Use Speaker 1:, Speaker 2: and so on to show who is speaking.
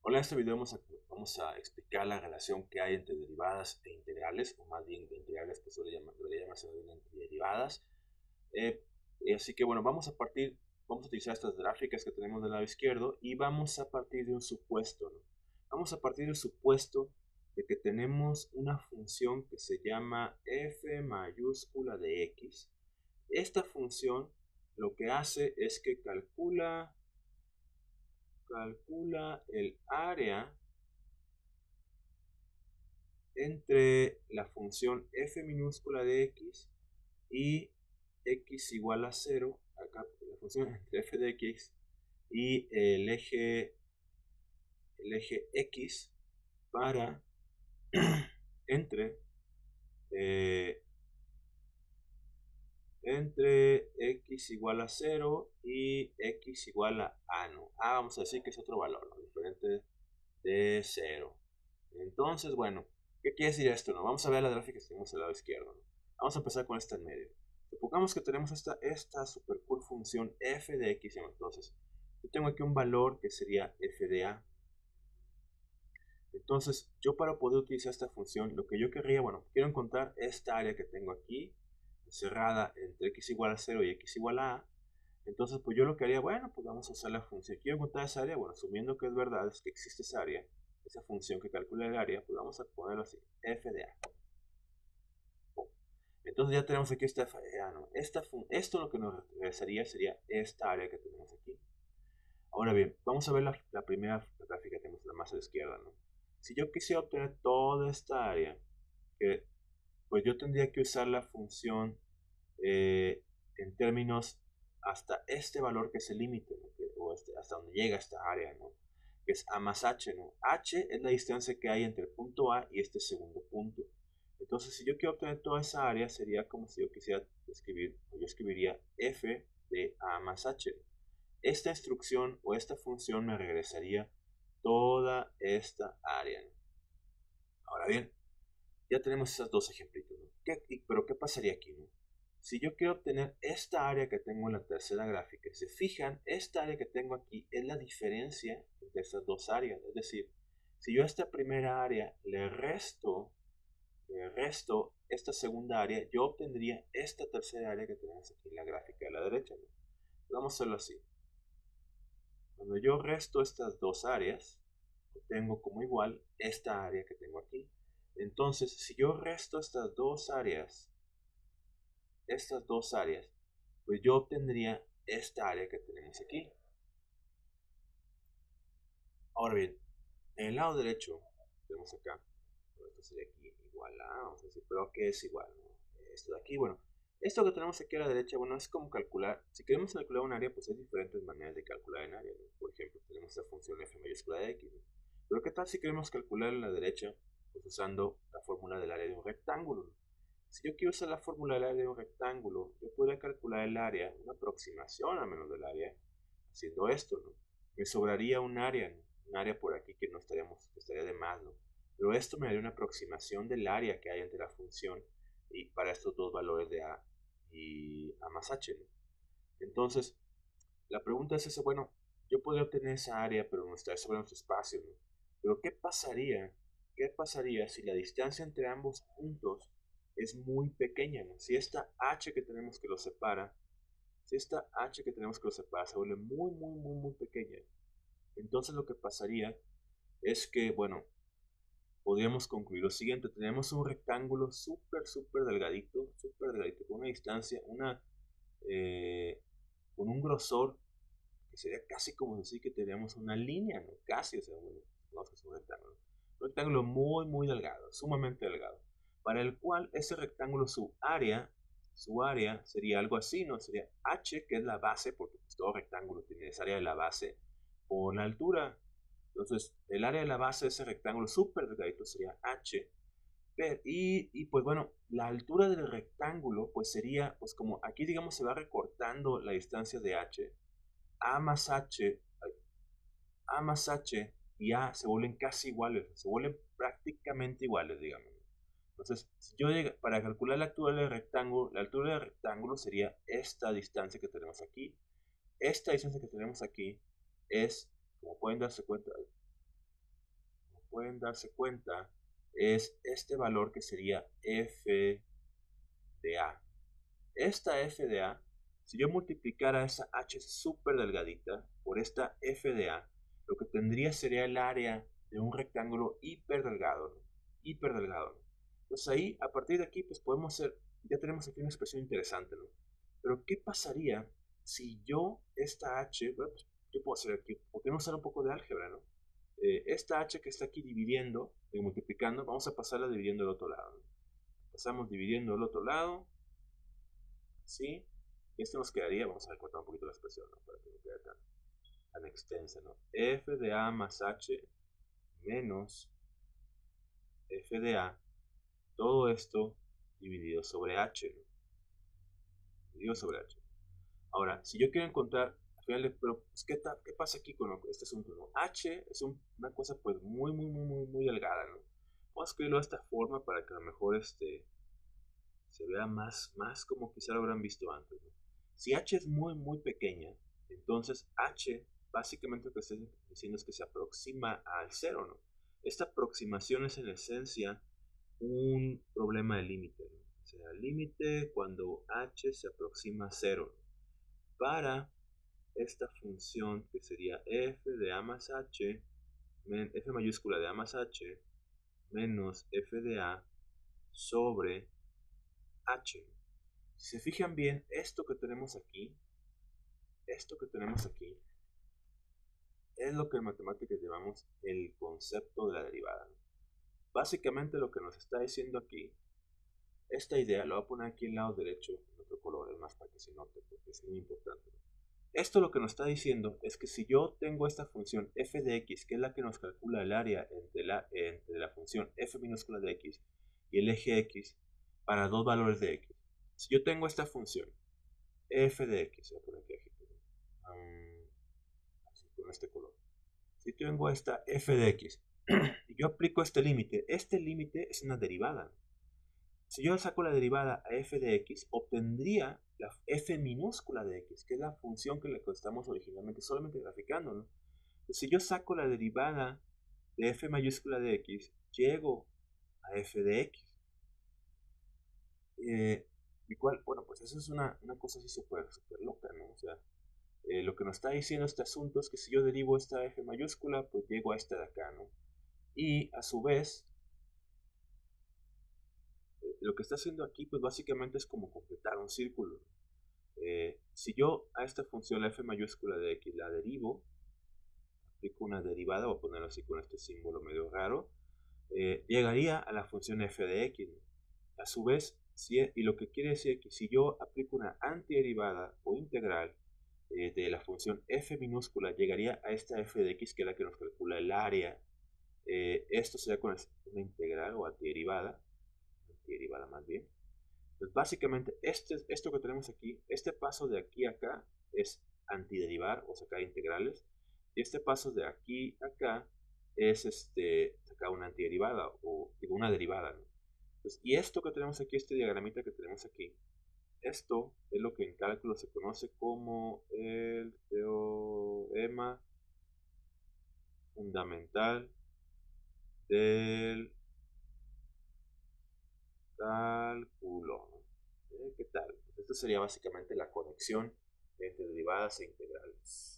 Speaker 1: Hola, en este video vamos a explicar la relación que hay entre derivadas e integrales, o más bien de integrales, pues debería llamarse más bien entre derivadas. Eh, Así que bueno, vamos a utilizar estas gráficas que tenemos del lado izquierdo y vamos a partir de un supuesto, ¿no? Vamos a partir del supuesto de que tenemos una función que se llama f mayúscula de x. Esta función lo que hace es que calcula el área entre la función f minúscula de x y x igual a 0, acá la función entre f de x y el eje x para entre, eh, entre x igual a 0 y x igual a, no, a vamos a decir que es otro valor, ¿no? Diferente de 0. Entonces, bueno, ¿qué quiere decir esto? ¿No? Vamos a ver la gráfica que tenemos al lado izquierdo, ¿no? Vamos a empezar con esta en medio. Supongamos que tenemos esta super cool función f de x, ¿no? Entonces, yo tengo aquí un valor que sería f de a. Entonces, yo para poder utilizar esta función, lo que yo querría, bueno, quiero encontrar esta área que tengo aquí, encerrada entre x igual a 0 y x igual a a. Entonces, pues yo lo que haría, bueno, pues vamos a usar la función. Quiero encontrar esa área, bueno, asumiendo que es verdad, es que existe esa área, esa función que calcula el área, pues vamos a ponerlo así, f de a. Entonces ya tenemos aquí esta f de a, ¿no? Esto lo que nos regresaría sería esta área que tenemos aquí. Ahora bien, vamos a ver la primera gráfica que tenemos la más a la izquierda, ¿no? Si yo quisiera obtener toda esta área, pues yo tendría que usar la función en términos hasta este valor que es el límite, ¿no? Hasta donde llega esta área, ¿no? Que es a más h, ¿no? H es la distancia que hay entre el punto A y este segundo punto. Entonces, si yo quiero obtener toda esa área, sería como si yo quisiera escribir, o yo escribiría f de a más h. Esta instrucción o esta función me regresaría toda esta área, ¿no? Ahora bien, ya tenemos esos dos ejemplitos, ¿no? Pero ¿qué pasaría aquí, no? Si yo quiero obtener esta área que tengo en la tercera gráfica, se fijan, esta área que tengo aquí es la diferencia entre estas dos áreas. Es decir, si yo a esta primera área le resto esta segunda área, yo obtendría esta tercera área que tenemos aquí en la gráfica de la derecha, ¿no? Vamos a hacerlo así. Cuando yo resto estas dos áreas, obtengo como igual esta área que tengo aquí. Entonces, si yo resto estas dos áreas, pues yo obtendría esta área que tenemos aquí. Ahora bien, en el lado derecho, tenemos acá, esto sería aquí igual a, vamos a decir, pero ¿qué es igual, no? Esto de aquí, bueno, esto que tenemos aquí a la derecha, bueno, es como calcular, si queremos calcular un área, pues hay diferentes maneras de calcular en área, ¿no? Por ejemplo, tenemos la función f mayúscula de x, ¿no? Pero ¿qué tal si queremos calcular en la derecha, pues usando la fórmula del área de un rectángulo, ¿no? Si yo quiero usar la fórmula del área de un rectángulo, yo podría calcular el área, una aproximación al menos del área, haciendo esto, ¿no? Me sobraría un área, ¿no? Un área por aquí que estaría de más, ¿no? Pero esto me daría una aproximación del área que hay entre la función y para estos dos valores de a y a más h, ¿no? Entonces, la pregunta es esa, bueno, yo podría obtener esa área, pero no estaría sobre nuestro espacio, ¿no? Pero ¿qué pasaría? ¿Qué pasaría si la distancia entre ambos puntos es muy pequeña, ¿no? Si esta h que tenemos que los separa se vuelve muy, muy, muy, muy pequeña, entonces lo que pasaría es que, bueno, podríamos concluir lo siguiente. Tenemos un rectángulo súper delgadito, con una distancia, eh, con un grosor que sería casi como decir que tenemos una línea, ¿no? Casi, o sea, bueno, supongamos que es un rectángulo. Un rectángulo muy, muy delgado, sumamente delgado, para el cual ese rectángulo, su área sería algo así, ¿no? Sería h, que es la base, porque pues, todo rectángulo tiene esa área de la base, por la altura. Entonces, el área de la base de ese rectángulo súper delgadito sería h. Y pues bueno, la altura del rectángulo pues sería, pues como aquí digamos se va recortando la distancia de h, a más h, a más h y a se vuelven casi iguales, se vuelven prácticamente iguales, digamos. Entonces, si yo para calcular la altura del rectángulo sería esta distancia que tenemos aquí. Esta distancia que tenemos aquí es, como pueden darse cuenta, pueden darse cuenta es este valor que sería f de a. Esta f de a, si yo multiplicara esa h súper delgadita por esta f de a, lo que tendría sería el área de un rectángulo hiper delgado, ¿no? Hiper delgado, ¿no? Entonces ahí, a partir de aquí, pues podemos hacer, ya tenemos aquí una expresión interesante, ¿no? Pero ¿qué pasaría si yo esta h, bueno, pues, yo puedo hacer aquí, ¿por qué no usar un poco de álgebra, no? Esta h que está aquí dividiendo y multiplicando, vamos a pasarla dividiendo el otro lado, ¿no? Pasamos dividiendo el otro lado, ¿sí? Y esto nos quedaría, vamos a recortar un poquito la expresión, ¿no? Para que no quede tan extensa, ¿no? F de A más H menos F de A, todo esto dividido sobre H, ¿no? Dividido sobre H. Ahora, si yo quiero encontrar, al final, pero pues, ¿qué pasa aquí con este asunto, no? H es una cosa pues muy delgada, ¿no? Vamos a escribirlo de esta forma para que a lo mejor se vea más como quizá lo habrán visto antes, ¿no? Si h es muy pequeña, entonces h básicamente lo que está diciendo es que se aproxima al cero, ¿no? Esta aproximación es en esencia un problema de límite, ¿no? O sea, el límite cuando h se aproxima a cero, ¿no? Para esta función que sería f de a más h, f mayúscula de a más h, menos f de a sobre h. Si se fijan bien, esto que tenemos aquí, es lo que en matemáticas llamamos el concepto de la derivada. Básicamente lo que nos está diciendo aquí, esta idea, lo voy a poner aquí en el lado derecho, en otro color, es más para que se note, porque es muy importante. Esto lo que nos está diciendo es que si yo tengo esta función f de x, que es la que nos calcula el área entre la función f minúscula de x y el eje x, para dos valores de x. Si yo tengo esta función f de x, voy a poner aquí así con este color. Si tengo esta f de x y yo aplico este límite es una derivada. Si yo saco la derivada a f de x, obtendría la f minúscula de x, que es la función que le estamos originalmente solamente graficando, ¿no? Pues si yo saco la derivada de f mayúscula de x, llego a f de x. Igual, bueno, pues eso es una cosa así súper loca, ¿no? O sea, lo que nos está diciendo este asunto es que si yo derivo esta f mayúscula, pues llego a esta de acá, ¿no? Y a su vez, lo que está haciendo aquí, pues básicamente es como completar un círculo. Si yo a esta función, la f mayúscula de x, la derivo, aplico una derivada, voy a ponerlo así con este símbolo medio raro, llegaría a la función f de x, ¿no? A su vez, y lo que quiere decir que si yo aplico una antiderivada o integral de la función f minúscula, llegaría a esta f de x, que es la que nos calcula el área. Esto sería con una integral o antiderivada más bien. Entonces, básicamente, esto que tenemos aquí, este paso de aquí a acá es antiderivar o sacar integrales. Y este paso de aquí a acá es sacar una antiderivada o digo, una derivada, ¿no? Entonces, y esto que tenemos aquí, este diagramita que tenemos aquí, esto es lo que en cálculo se conoce como el teorema fundamental del cálculo. ¿Qué tal? Pues esto sería básicamente la conexión entre derivadas e integrales.